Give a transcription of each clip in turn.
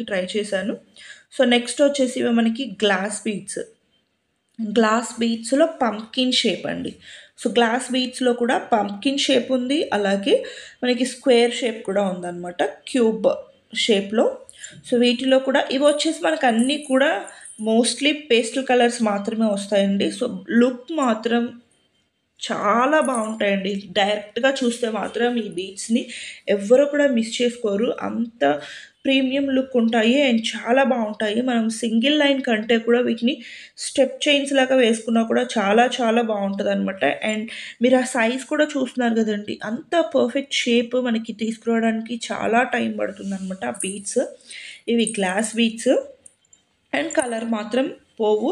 చేయడానికి ట్రై చేశాను. So next వచ్చేసి ఇవి మనకి గ్లాస్ బీడ్స్లో పంప్కిన్ షేప్ అండి. సో గ్లాస్ బీడ్స్లో కూడా పంప్కిన్ షేప్ ఉంది, అలాగే మనకి స్క్వేర్ షేప్ కూడా ఉందన్నమాట, క్యూబ్ షేప్లో. సో వీటిలో కూడా ఇవి వచ్చేసి మనకు అన్నీ కూడా మోస్ట్లీ పేస్టల్ కలర్స్ మాత్రమే వస్తాయండి. సో లుక్ మాత్రం చాలా బాగుంటాయండి. డైరెక్ట్గా చూస్తే మాత్రం ఈ బీడ్స్ని ఎవ్వరు కూడా మిస్ చేసుకోరు, అంత ప్రీమియం లుక్ ఉంటాయి అండ్ చాలా బాగుంటాయి. మనం సింగిల్ లైన్ కంటే కూడా వీటిని స్టెప్ చైన్స్ లాగా వేసుకున్నా కూడా చాలా చాలా బాగుంటుంది అనమాట. అండ్ మీరు ఆ సైజ్ కూడా చూస్తున్నారు కదండి, అంత పర్ఫెక్ట్ షేప్ మనకి తీసుకురావడానికి చాలా టైం పడుతుంది అనమాట ఆ బీడ్స్. ఇవి గ్లాస్ బీడ్స్ అండ్ కలర్ మాత్రం పోవు.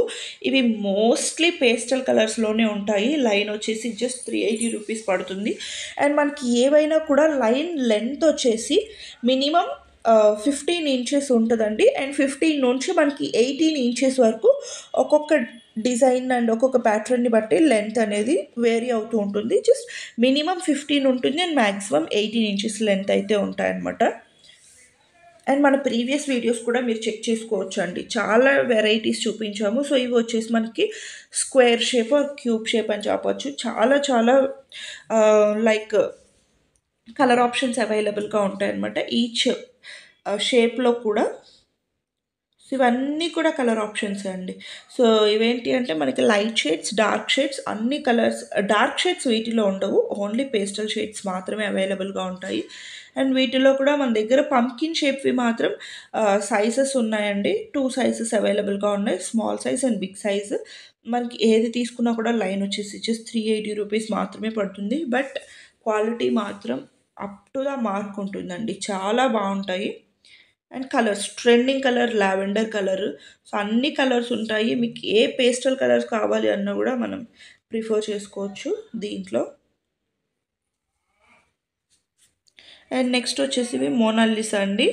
ఇవి మోస్ట్లీ పేస్టల్ కలర్స్లోనే ఉంటాయి. లైన్ వచ్చేసి జస్ట్ 380 రూపీస్ పడుతుంది. అండ్ మనకి ఏవైనా కూడా లైన్ లెంత్ వచ్చేసి మినిమం 15 ఇంచెస్ ఉంటుందండి. అండ్ 15 నుంచి మనకి 18 ఇంచెస్ వరకు ఒక్కొక్క డిజైన్ అండ్ ఒక్కొక్క ప్యాటర్న్ని బట్టి లెంత్ అనేది వేరీ అవుతూ ఉంటుంది. జస్ట్ మినిమం 15 ఉంటుంది అండ్ మ్యాక్సిమం 18 ఇంచెస్ లెంత్ అయితే ఉంటాయన్నమాట. అండ్ మన ప్రీవియస్ వీడియోస్ కూడా మీరు చెక్ చేసుకోవచ్చు అండి, చాలా వెరైటీస్ చూపించాము. సో ఇవి వచ్చేసి మనకి square shape or cube shape అని చెప్పవచ్చు. చాలా చాలా లైక్ కలర్ ఆప్షన్స్ అవైలబుల్గా ఉంటాయన్నమాట ఈచ్ షేప్లో కూడా. సో ఇవన్నీ కూడా కలర్ ఆప్షన్స్ అండి. సో ఇవేంటి అంటే మనకి లైట్ షేడ్స్, డార్క్ షేడ్స్, అన్ని కలర్స్. డార్క్ షేడ్స్ వీటిలో ఉండవు, ఓన్లీ పేస్టల్ షేడ్స్ మాత్రమే అవైలబుల్గా ఉంటాయి. అండ్ వీటిలో కూడా మన దగ్గర పంప్కిన్ షేప్వి మాత్రం సైజెస్ ఉన్నాయండి. 2 సైజెస్ అవైలబుల్గా ఉన్నాయి, small size and big size. మనకి ఏది తీసుకున్నా కూడా లైన్ వచ్చేసి జస్ట్ 380 రూపీస్ మాత్రమే పడుతుంది. బట్ క్వాలిటీ మాత్రం అప్ టు ద మార్క్ ఉంటుందండి, చాలా బాగుంటాయి. And colours, trending colour lavender colour. So అన్ని కలర్స్ ఉంటాయి, మీకు ఏ పేస్టల్ కలర్స్ కావాలి అన్నా కూడా మనం ప్రిఫర్ చేసుకోవచ్చు దీంట్లో. అండ్ నెక్స్ట్ వచ్చేసి ఇవి మోనాలిసా అండి.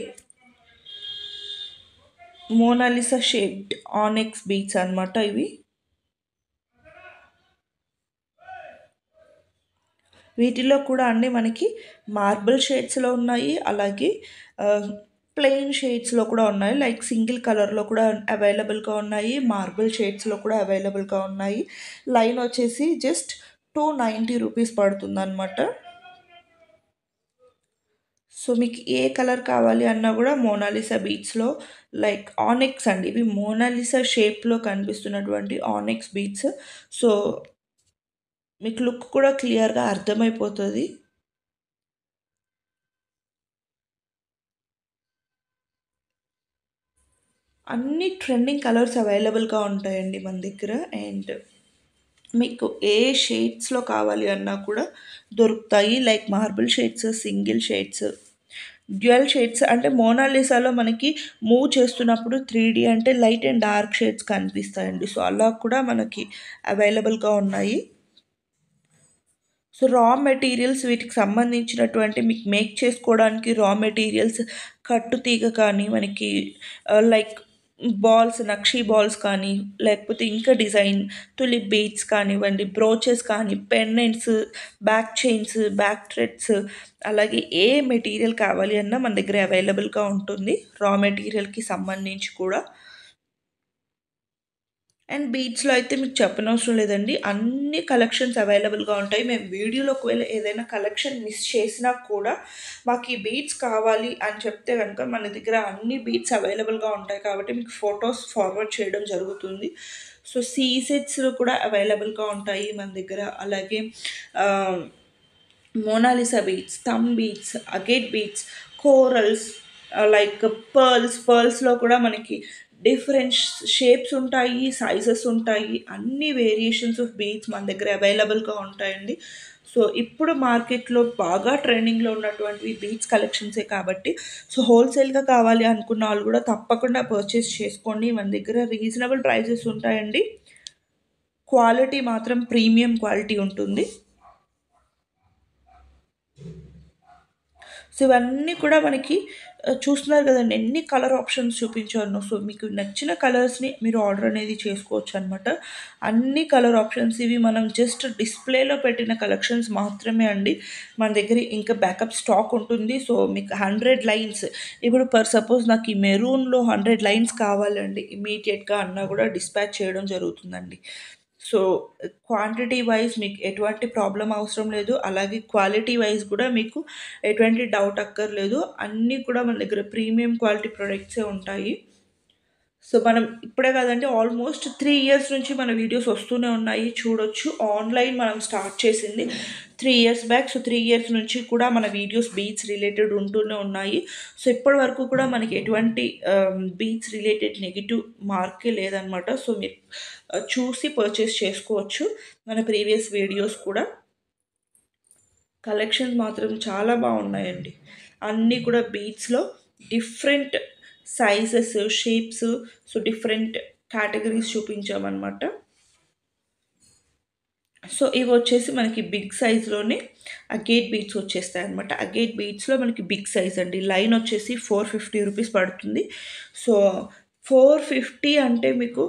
మోనాలిసా షేప్డ్ ఆనెక్స్ బీడ్స్ అనమాట ఇవి. వీటిలో కూడా అన్నీ మనకి మార్బుల్ షేడ్స్లో ఉన్నాయి, అలాగే ప్లెయిన్ షేడ్స్లో కూడా ఉన్నాయి. లైక్ సింగిల్ కలర్లో కూడా అవైలబుల్గా ఉన్నాయి, మార్బుల్ షేడ్స్లో కూడా అవైలబుల్గా ఉన్నాయి. లైన్ వచ్చేసి జస్ట్ 290 రూపీస్ పడుతుంది అనమాట. సో మీకు ఏ కలర్ కావాలి అన్నా కూడా మోనాలిసా బీడ్స్లో లైక్ ఆనెక్స్ అండి, ఇవి మోనాలిసా షేప్లో కనిపిస్తున్నటువంటి ఆనెక్స్ బీడ్స్. సో మీకు లుక్ కూడా క్లియర్గా అర్థమైపోతుంది. అన్ని ట్రెండింగ్ కలర్స్ అవైలబుల్గా ఉంటాయండి మన దగ్గర. అండ్ మీకు ఏ షేడ్స్లో కావాలి అన్నా కూడా దొరుకుతాయి, like marble shades, single shades, dual shades. అంటే మోనాలిసాలో మనకి మూవ్ చేస్తున్నప్పుడు 3D అంటే లైట్ అండ్ డార్క్ షేడ్స్ కనిపిస్తాయండి. సో అలా కూడా మనకి అవైలబుల్గా ఉన్నాయి. సో రా మెటీరియల్స్, వీటికి సంబంధించినటువంటి మీకు మేక్ చేసుకోవడానికి రా మెటీరియల్స్, కట్టు తీగ కానీ మనకి లైక్ బాల్స్, నక్షీ బాల్స్ కానీ, లేకపోతే ఇంకా డిజైన్ తులిప్ బీడ్స్ కానివ్వండి, బ్రోచెస్ కానీ, pendants, back chains, back threads, అలాగే ఏ మెటీరియల్ కావాలి అన్నా మన దగ్గర అవైలబుల్గా ఉంటుంది, రా మెటీరియల్కి సంబంధించి కూడా. అండ్ బీడ్స్లో అయితే మీకు చెప్పనవసరం లేదండి, అన్ని కలెక్షన్స్ అవైలబుల్గా ఉంటాయి. మేము వీడియోలో ఒకవేళ ఏదైనా కలెక్షన్ మిస్ చేసినా కూడా మాకు ఈ బీడ్స్ కావాలి అని చెప్తే కనుక మన దగ్గర అన్ని బీడ్స్ అవైలబుల్గా ఉంటాయి కాబట్టి మీకు ఫొటోస్ ఫార్వర్డ్ చేయడం జరుగుతుంది. సో సీ సెట్స్ కూడా అవైలబుల్గా ఉంటాయి మన దగ్గర. అలాగే Mona Lisa beads, thumb beads, agate beads, corals, like పర్ల్స్లో కూడా మనకి డిఫరెంట్ షేప్స్ ఉంటాయి, సైజెస్ ఉంటాయి, అన్ని వేరియేషన్స్ ఆఫ్ బీడ్స్ మన దగ్గర అవైలబుల్గా ఉంటాయండి. సో ఇప్పుడు మార్కెట్లో బాగా ట్రెండింగ్లో ఉన్నటువంటి బీడ్స్ కలెక్షన్సే కాబట్టి సో హోల్సేల్గా కావాలి అనుకున్న వాళ్ళు కూడా తప్పకుండా పర్చేస్ చేసుకోండి. మన దగ్గర రీజనబుల్ ప్రైజెస్ ఉంటాయండి, క్వాలిటీ మాత్రం ప్రీమియం క్వాలిటీ ఉంటుంది. సో ఇవన్నీ కూడా మనకి చూస్తున్నారు కదండి ఎన్ని కలర్ ఆప్షన్స్ చూపించాను. సో మీకు నచ్చిన కలర్స్‌ని మీరు ఆర్డర్ అనేది చేసుకోవచ్చనమాట. అన్ని కలర్ ఆప్షన్స్ ఇవి మనం జస్ట్ డిస్‌ప్లేలో పెట్టిన కలెక్షన్స్ మాత్రమే అండి. మన దగ్గర ఇంకా బ్యాకప్ స్టాక్ ఉంటుంది. సో మీకు 100 లైన్స్ ఇప్పుడు సపోజ్ నాకు ఈ మెరూన్‌లో 100 లైన్స్ కావాలండి ఇమ్మీడియేట్‌గా అన్నా కూడా డిస్పాచ్ చేయడం జరుగుతుందండి. సో క్వాంటిటీ వైస్ మీకు ఎటువంటి ప్రాబ్లమ్ అవసరం లేదు. అలాగే క్వాలిటీ వైస్ కూడా మీకు ఎటువంటి డౌట్ అక్కర్లేదు. అన్నీ కూడా మన దగ్గర ప్రీమియం క్వాలిటీ ప్రొడక్ట్సే ఉంటాయి. సో మనం ఇప్పుడే కాదండి ఆల్మోస్ట్ 3 ఇయర్స్ నుంచి మన వీడియోస్ వస్తూనే ఉన్నాయి. చూడొచ్చు. ఆన్‌లైన్ మనం స్టార్ట్ చేసింది 3 ఇయర్స్ బ్యాక్. సో 3 ఇయర్స్ నుంచి కూడా మన వీడియోస్ బీట్స్ రిలేటెడ్ ఉంటూనే ఉన్నాయి. సో ఇప్పటి వరకు కూడా మనకి ఎటువంటి బీట్స్ రిలేటెడ్ నెగెటివ్ మార్కే లేదనమాట. సో మీరు చూసి పర్చేస్ చేసుకోవచ్చు. మన ప్రీవియస్ వీడియోస్ కూడా. కలెక్షన్స్ మాత్రం చాలా బాగున్నాయండి. అన్నీ కూడా బీట్స్‌లో different sizes, shapes, so different categories చూపించామనమాట. సో ఇవొచ్చేసి మనకి బిగ్ సైజ్‌లోనే అగేట్ బీట్స్ వచ్చేస్తాయన్నమాట. అగేట్ బీట్స్‌లో మనకి బిగ్ సైజ్ అండి. లైన్ వచ్చేసి 450 రూపీస్ పడుతుంది. సో 450 అంటే మీకు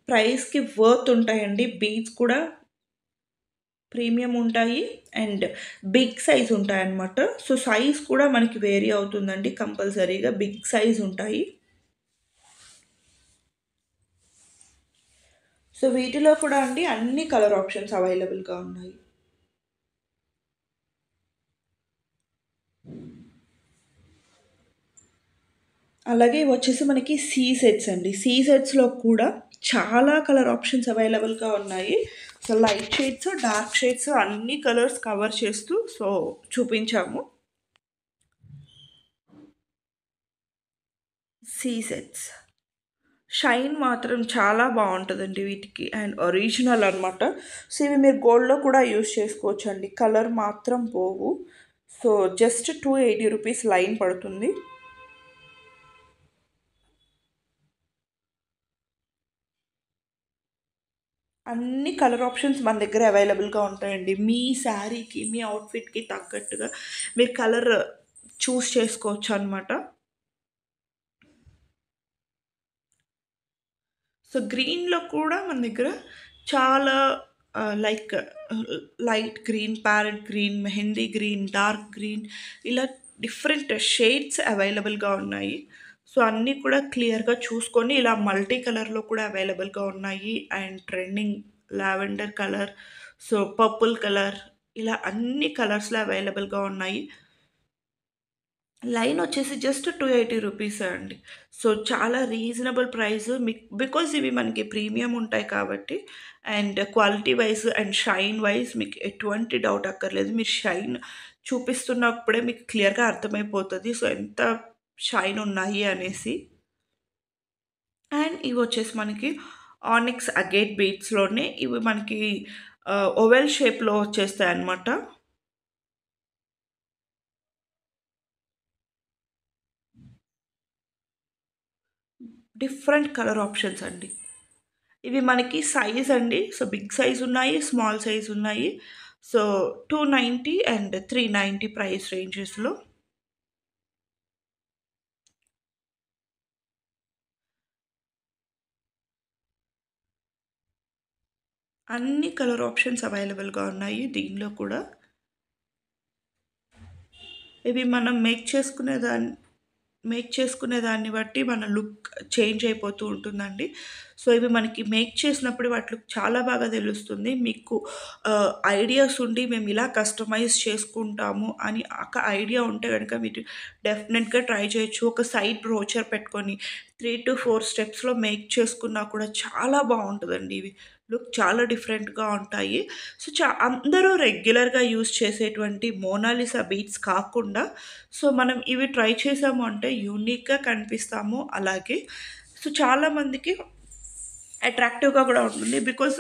ప్రైస్‌కి వర్త్ ఉంటాయండి. బీట్స్ కూడా ప్రీమియం ఉంటాయి అండ్ బిగ్ సైజ్ ఉంటాయన్నమాట. సో సైజ్ కూడా మనకి వేరీ అవుతుందండి కంపల్సరీగా. బిగ్ సైజ్ ఉంటాయి. సో వీటిలో కూడా అండి అన్ని కలర్ ఆప్షన్స్ అవైలబుల్‌గా ఉన్నాయి. అలాగే ఇవొచ్చేసి మనకి సీ సెట్స్ అండి. సీ సెట్స్‌లో కూడా చాలా కలర్ ఆప్షన్స్ అవైలబుల్‌గా ఉన్నాయి. So light shades, dark shades అన్ని కలర్స్ కవర్ చేస్తూ సో చూపించాము. సీ సెట్స్. షైన్ మాత్రం చాలా బావుంటదండి వీటికి అండ్ ఒరిజినల్ అనమాట. సో ఇవి మీరు గోల్డ్‌లో కూడా యూజ్ చేసుకోవచ్చండి. కలర్ మాత్రం పోవు. సో జస్ట్ 280 రూపీస్ లైన్ పడుతుంది. అన్ని కలర్ ఆప్షన్స్ మన దగ్గర అవైలబుల్‌గా ఉంటాయండి. మీ శారీకి, మీ అవుట్‌ఫిట్‌కి తగ్గట్టుగా మీరు కలర్ చూస్ చేసుకోవచ్చనమాట. సో గ్రీన్‌లో కూడా మన దగ్గర చాలా like light green, parrot green, mehndi green, dark green ఇలా డిఫరెంట్ షేడ్స్ అవైలబుల్‌గా ఉన్నాయి. సో అన్నీ కూడా క్లియర్‌గా చూసుకొని ఇలా మల్టీ కలర్‌లో కూడా అవైలబుల్‌గా ఉన్నాయి. And trending lavender colour, so purple colour ఇలా అన్ని కలర్స్‌లో అవైలబుల్‌గా ఉన్నాయి. లైన్ వచ్చేసి జస్ట్ 280 రూపీసే అండి. సో, చాలా రీజనబుల్ ప్రైస్ బికాజ్ ఇవి మనకి ప్రీమియం ఉంటాయి కాబట్టి and quality wise and shine wise మీకు ఎటువంటి డౌట్ అక్కర్లేదు. మీరు షైన్ చూపిస్తున్నప్పుడే మీకు క్లియర్‌గా అర్థమైపోతది. సో, ఎంత షైన్ ఉన్నాయి అనేసి. అండ్ ఇవొచ్చేసి మనకి ఆనిక్స్ అగేట్ బీడ్స్‌లోనే ఇవి మనకి ఓవెల్ షేప్‌లో వచ్చేస్తాయన్నమాట. డిఫరెంట్ కలర్ ఆప్షన్స్ అండి. ఇవి మనకి సైజ్ అండి. సో, బిగ్ సైజ్ ఉన్నాయి, స్మాల్ సైజ్ ఉన్నాయి. సో, 290 అండ్ 390 ప్రైస్ రేంజెస్‌లో. అన్ని కలర్ ఆప్షన్స్ అవైలబుల్‌గా ఉన్నాయి దీనిలో కూడా. ఇవి మనం మేక్ చేసుకునే దాన్ని బట్టి మన లుక్ చేంజ్ అయిపోతూ ఉంటుందండి. సో, ఇవి మనకి మేక్ చేసినప్పుడు వాటి లుక్ చాలా బాగా తెలుస్తుంది. మీకు ఐడియాస్ ఉండి మేము ఇలా కస్టమైజ్ చేసుకుంటాము అని ఒక ఐడియా ఉంటే గనుక మీరు డెఫినెట్‌గా ట్రై చేయొచ్చు. ఒక సైడ్ బ్రోచర్ పెట్టుకొని 3-4 స్టెప్స్‌లో మేక్ చేసుకున్నా కూడా చాలా బావుంటదండి ఇవి. లుక్ చాలా డిఫరెంట్‌గా ఉంటాయి. సో, అందరూ రెగ్యులర్‌గా యూజ్ చేసేటువంటి మోనాలిసా బీడ్స్ కాకుండా సో, మనం ఇవి ట్రై చేసాము అంటే యూనిక్‌గా కనిపిస్తాము. అలాగే సో, చాలామందికి అట్రాక్టివ్‌గా కూడా ఉంటుంది. బికాజ్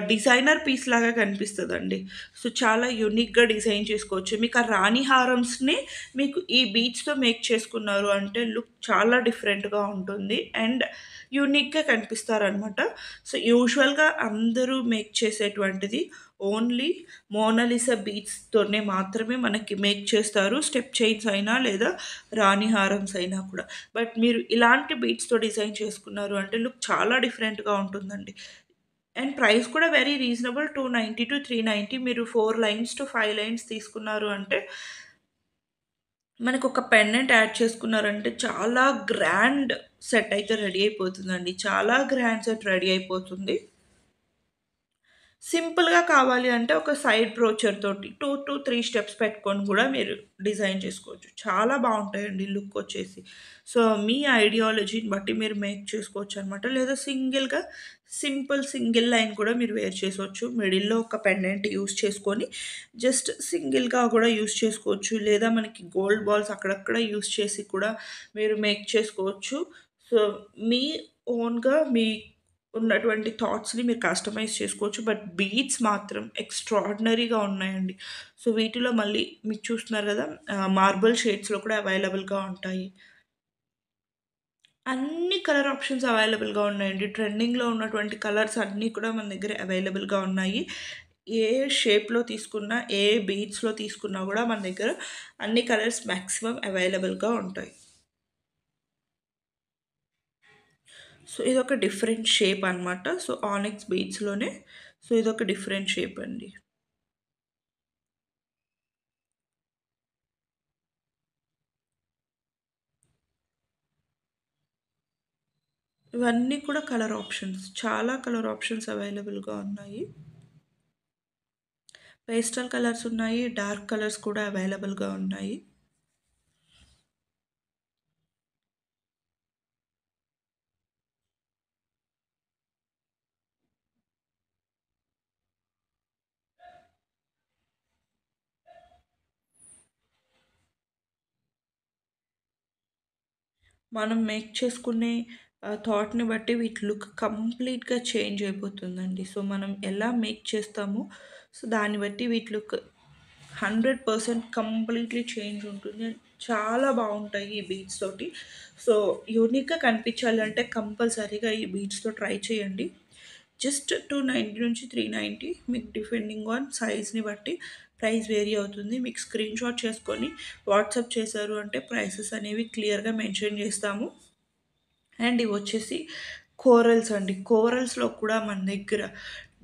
డిజైనర్ పీస్ లాగా కనిపిస్తదండి. సో, చాలా యూనిక్‌గా డిజైన్ చేసుకోవచ్చు. మీకు ఆ రాణి హారమ్స్‌ని మీకు ఈ బీడ్స్‌తో మేక్ చేసుకున్నారు అంటే లుక్ చాలా డిఫరెంట్‌గా ఉంటుంది. అండ్ యూనిక్‌గా కనిపిస్తారనమాట. సో, యూజువల్‌గా అందరూ మేక్ చేసేటువంటిది ఓన్లీ మోనాలిసా బీడ్స్తోనే మాత్రమే మనకి మేక్ చేస్తారు, స్టెప్ చైన్స్ అయినా లేదా రాణి హారమ్స్ అయినా కూడా. బట్ మీరు ఇలాంటి బీడ్స్తో డిజైన్ చేసుకున్నారు అంటే లుక్ చాలా డిఫరెంట్గా ఉంటుందండి. అండ్ ప్రైస్ కూడా వెరీ రీజనబుల్, 290 to 390. మీరు 4 లైన్స్ టు 5 లైన్స్ తీసుకున్నారు అంటే మనకు ఒక పెండెంట్ యాడ్ చేసుకున్నారంటే చాలా గ్రాండ్ సెట్ అయితే రెడీ అయిపోతుందండి. చాలా గ్రాండ్ సెట్ రెడీ అయిపోతుంది. సింపుల్‌గా కావాలి అంటే ఒక సైడ్ బ్రోచర్ తోటి 2-3 స్టెప్స్ పెట్టుకొని కూడా మీరు డిజైన్ చేసుకోవచ్చు. చాలా బావుంటాయండి లుక్ వచ్చేసి. సో, మీ ఐడియాలజీని బట్టి మీరు మేక్ చేసుకోవచ్చనమాట. లేదా సింగిల్ లైన్ కూడా మీరు వేర్ చేసుకోవచ్చు. మిడిల్‌లో ఒక పెండెంట్ యూజ్ చేసుకొని జస్ట్ సింగిల్‌గా కూడా యూజ్ చేసుకోవచ్చు. లేదా మనకి గోల్డ్ బాల్స్ అక్కడక్కడ యూజ్ చేసి కూడా మీరు మేక్ చేసుకోవచ్చు. సో, మీ ఓన్‌గా ఉన్నటువంటి థాట్స్‌ని మీరు కస్టమైజ్ చేసుకోవచ్చు. బట్ బీడ్స్ మాత్రం ఎక్స్‌ట్రార్డినరీగా ఉన్నాయండి. సో, వీటిలో మళ్ళీ మీకు చూస్తున్నారు గదా! మార్బుల్ షేడ్స్‌లో కూడా అవైలబుల్‌గా ఉంటాయి. అన్ని కలర్ ఆప్షన్స్ అవైలబుల్‌గా ఉన్నాయండి. ట్రెండింగ్‌లో ఉన్నటువంటి కలర్స్ అన్నీ కూడా మన దగ్గర అవైలబుల్‌గా ఉన్నాయి. ఏ షేప్‌లో తీసుకున్నా, ఏ బీడ్స్‌లో తీసుకున్నా గూడా మన దగ్గర అన్ని కలర్స్ మాక్సిమం అవైలబుల్‌గా ఉంటాయి. సో, ఇదొక డిఫరెంట్ షేప్ అనమాట. సో, ఆనిక్స్ బీడ్స్‌లోనే సో, ఇదొక డిఫరెంట్ షేప్ అండి. ఇవన్నీ కూడా కలర్ ఆప్షన్స్. చాలా కలర్ ఆప్షన్స్ అవైలబుల్‌గా ఉన్నాయి. పేస్టల్ కలర్స్ ఉన్నాయి. డార్క్ కలర్స్ కూడా అవైలబుల్‌గా ఉన్నాయి. మనం మేక్ చేసుకునే థాట్‌ని బట్టి వీటి లుక్ కంప్లీట్‌గా చేంజ్ అయిపోతుందండి. సో, మనం ఎలా మేక్ చేస్తామో సో, దాన్ని బట్టి వీటి లుక్ 100% కంప్లీట్‌లీ చేంజ్ ఉంటుంది. చాలా బావుంటాయి ఈ బీడ్స్ తోటి. సో, యూనిక్‌గా కనిపించాలంటే కంపల్సరీగా ఈ బీడ్స్‌తో ట్రై చేయండి. జస్ట్ 290 నుంచి 390 మీకు డిపెండింగ్ ఆన్ సైజ్‌ని బట్టి ప్రైస్ వేరీ అవుతుంది. మీకు స్క్రీన్‌షాట్ చేసుకొని వాట్సాప్ చేశారు అంటే ప్రైసెస్ అనేవి క్లియర్‌గా మెన్షన్ చేస్తాము. అండ్ ఇవొచ్చేసి కోరల్స్ అండి. కోరల్స్‌లో కూడా మన దగ్గర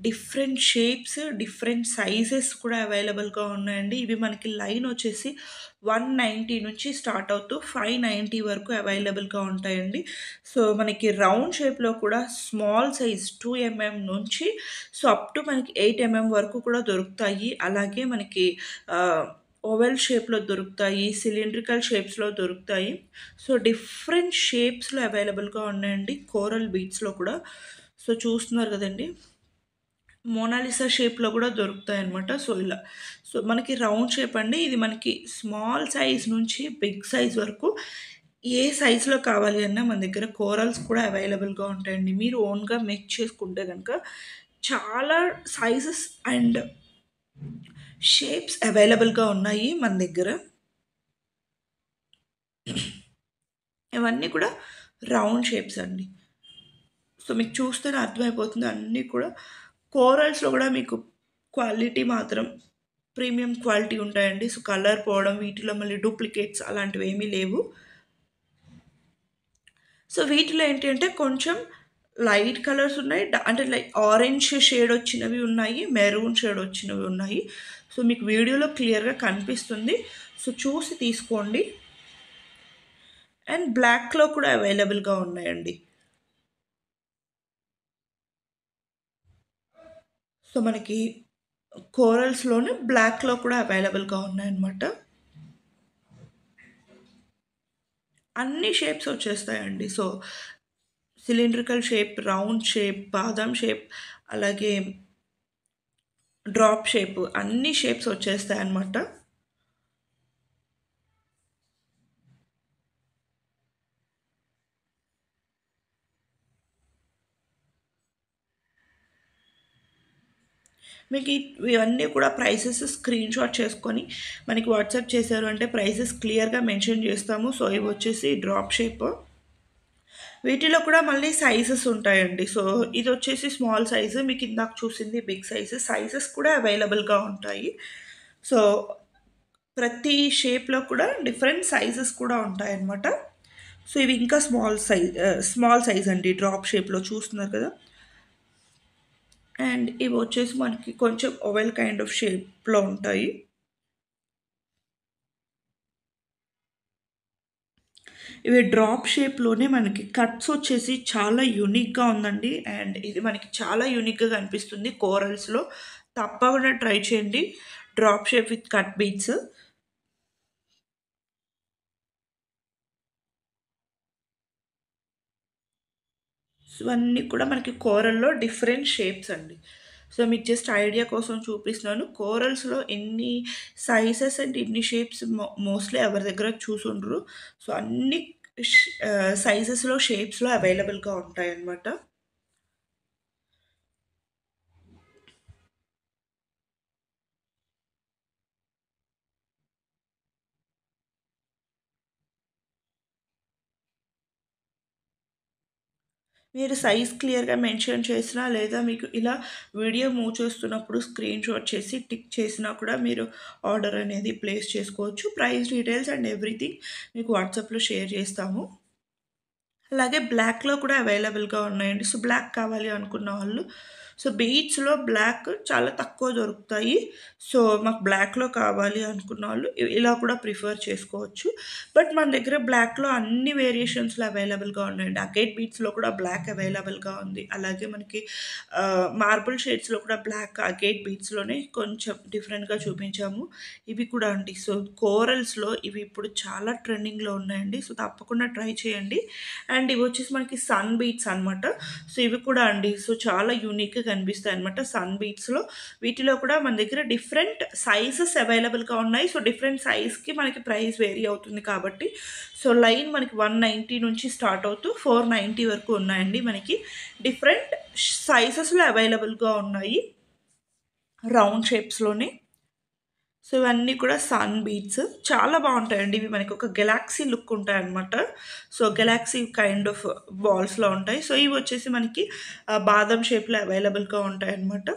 డిఫరెంట్ షేప్స్, డిఫరెంట్ సైజెస్ కూడా అవైలబుల్‌గా ఉన్నాయండి. ఇవి మనకి లైన్ వచ్చేసి 190 నుంచి స్టార్ట్ అవుతూ 590 వరకు అవైలబుల్‌గా ఉంటాయండి. సో, మనకి రౌండ్ షేప్‌లో కూడా స్మాల్ సైజ్ 2 నుంచి సో, అప్ టు మనకి 8 వరకు కూడా దొరుకుతాయి. అలాగే మనకి ఆహ్, ఓవెల్ షేప్‌లో దొరుకుతాయి. సిలిండ్రికల్ షేప్స్‌లో దొరుకుతాయి. సో, డిఫరెంట్ షేప్స్‌లో అవైలబుల్‌గా ఉన్నాయండి. కోరల్ బీడ్స్‌లో కూడా. సో, చూస్తున్నారు గదండీ! మోనాలిసా షేప్‌లో గూడా దొరుకుతాయన్నమాట. సో, ఇలా. సో, మనకి రౌండ్ షేప్ అండి. ఇది మనకి స్మాల్ సైజ్ నుంచి బిగ్ సైజ్ వరకు ఏ సైజ్‌లో కావాలి అన్నా మన దగ్గర కోరల్స్ కూడా అవైలబుల్‌గా ఉంటాయండి. మీరు ఓన్‌గా మేక్ చేసుకుంటే గనక చాలా సైజెస్ అండ్ షేప్స్ అవైలబుల్‌గా ఉన్నాయి మన దగ్గర. ఇవన్నీ కూడా రౌండ్ షేప్స్ అండి. సో, మీకు చూస్తేనే అర్థమైపోతుంది అన్నీ కూడా కోరల్స్‌లో గూడా మీకు క్వాలిటీ మాత్రం ప్రీమియం క్వాలిటీ ఉంటాయండి. సో, కలర్ పోవడం, వీటిలో మళ్ళీ డూప్లికేట్స్ అలాంటివేమీ లేవు. సో, వీటిలో ఏంటి అంటే కొంచెం లైట్ కలర్స్ ఉన్నాయి. అంటే లైక్ ఆరెంజ్ షేడ్ వచ్చినవి ఉన్నాయి. మెరూన్ షేడ్ వచ్చినవి ఉన్నాయి. సో, మీకు వీడియోలో క్లియర్‌గా కనిపిస్తుంది. సో, చూసి తీసుకోండి. అండ్ బ్లాక్‌లో కూడా అవైలబుల్‌గా ఉన్నాయండి. సో, మనకి కోరల్స్‌లోనే బ్లాక్‌లో కూడా అవైలబుల్‌గా ఉన్నాయన్నమాట. అన్ని షేప్స్ వచ్చేస్తాయండి. So, cylindrical shape, round shape, బాదాం షేప్, అలాగే డ్రాప్ షేప్ అన్ని షేప్స్ వచ్చేస్తాయన్నమాట. మీకు ఇవన్నీ కూడా ప్రైసెస్ స్క్రీన్‌షాట్ చేసుకొని మనకి వాట్సాప్ చేశారు అంటే ప్రైసెస్ క్లియర్‌గా మెన్షన్ చేస్తాము. సో, ఇవొచ్చేసి డ్రాప్ షేప్. వీటిలో కూడా మళ్ళీ సైజెస్ ఉంటాయండి. సో, ఇదొచ్చేసి స్మాల్ సైజు. మీకు ఇందాక చూసింది బిగ్ సైజు. సైజెస్ కూడా అవైలబుల్‌గా ఉంటాయి. సో, ప్రతి షేప్‌లో కూడా డిఫరెంట్ సైజెస్ కూడా ఉంటాయన్నమాట. సో, ఇవి ఇంకా స్మాల్ సైజ్ అండి. డ్రాప్ షేప్‌లో చూస్తున్నారు కదా! అండ్ ఇవి వచ్చేసి మనకి కొంచెం ఓవెల్ కైండ్ ఆఫ్ షేప్‌లో ఉంటాయి. ఇవి డ్రాప్ షేప్‌లోనే మనకి కట్స్ వచ్చేసి చాలా యూనిక్‌గా ఉందండి. అండ్ ఇది మనకి చాలా యూనిక్‌గా కనిపిస్తుంది కోరల్స్‌లో. తప్పకుండా ట్రై చేయండి. Drop shape with cut beads. ఇవన్నీ కూడా మనకి కోరల్‌లో డిఫరెంట్ షేప్స్ అండి. సో, మీకు జస్ట్ ఐడియా కోసం చూపిస్తున్నాను. కోరల్స్‌లో ఎన్ని సైజెస్ అండ్ ఎన్ని షేప్స్ మోస్ట్‌లీ ఎవరి దగ్గర చూసుండరు. సో, అన్ని సైజెస్‌లో, షేప్స్‌లో అవైలబుల్‌గా ఉంటాయన్నమాట. మీరు సైజ్ క్లియర్‌గా మెన్షన్ చేసినా, లేదా మీకు ఇలా వీడియో మూవ్ చేస్తున్నప్పుడు స్క్రీన్‌షాట్ చేసి టిక్ చేసినా కూడా మీరు ఆర్డర్ అనేది ప్లేస్ చేసుకోవచ్చు. ప్రైస్ డీటెయిల్స్ అండ్ ఎవ్రీథింగ్ మీకు వాట్సాప్‌లో షేర్ చేస్తాము. అలాగే బ్లాక్‌లో కూడా అవైలబుల్‌గా ఉన్నాయండి. సో, బ్లాక్ కావాలి అనుకున్న వాళ్ళు సో, బీడ్స్‌లో బ్లాక్ చాలా తక్కువ దొరుకుతాయి. సో, మాకు బ్లాక్‌లో కావాలి అనుకున్న వాళ్ళు ఇలా కూడా ప్రిఫర్ చేసుకోవచ్చు. బట్ మన దగ్గర బ్లాక్‌లో అన్ని వేరియేషన్స్‌లో అవైలబుల్‌గా ఉన్నాయండి. అగైట్ బీడ్స్‌లో కూడా బ్లాక్ అవైలబుల్‌గా ఉంది. అలాగే మనకి మార్బుల్ షేడ్స్‌లో కూడా బ్లాక్ అగైట్ బీడ్స్‌లోనే కొంచెం డిఫరెంట్‌గా చూపించాము. ఇవి కూడా అండి. సో, కోరల్స్‌లో ఇవి ఇప్పుడు చాలా ట్రెండింగ్‌లో ఉన్నాయండి. సో, తప్పకుండా ట్రై చేయండి. అండ్ ఇవి వచ్చేసి మనకి సన్ బీట్స్ అనమాట. సో, ఇవి కూడా అండి. సో, చాలా యూనిక్‌గా కనిపిస్తాయన్నమాట సన్ బీట్స్‌లో. వీటిలో కూడా మన దగ్గర డిఫరెంట్ సైజెస్ అవైలబుల్‌గా ఉన్నాయి. సో, డిఫరెంట్ సైజ్‌కి మనకి ప్రైస్ వేరీ అవుతుంది కాబట్టి, సో, లైన్ మనకి 190 నుంచి స్టార్ట్ అవుతూ 490 వరకు ఉన్నాయండి మనకి. డిఫరెంట్ సైజెస్‌లో అవైలబుల్‌గా ఉన్నాయి. రౌండ్ షేప్స్‌లోనే. సో, ఇవన్నీ కూడా సన్ బీట్స్. చాలా బావుంటాయండి. ఇవి మనకి ఒక గెలాక్సీ లుక్ ఉంటాయన్నమాట. సో, గెలాక్సీ కైండ్ ఆఫ్ బాల్స్‌లో ఉంటాయి. సో, ఇవొచ్చేసి మనకి బాదం షేప్‌లో అవైలబుల్‌గా ఉంటాయన్నమాట.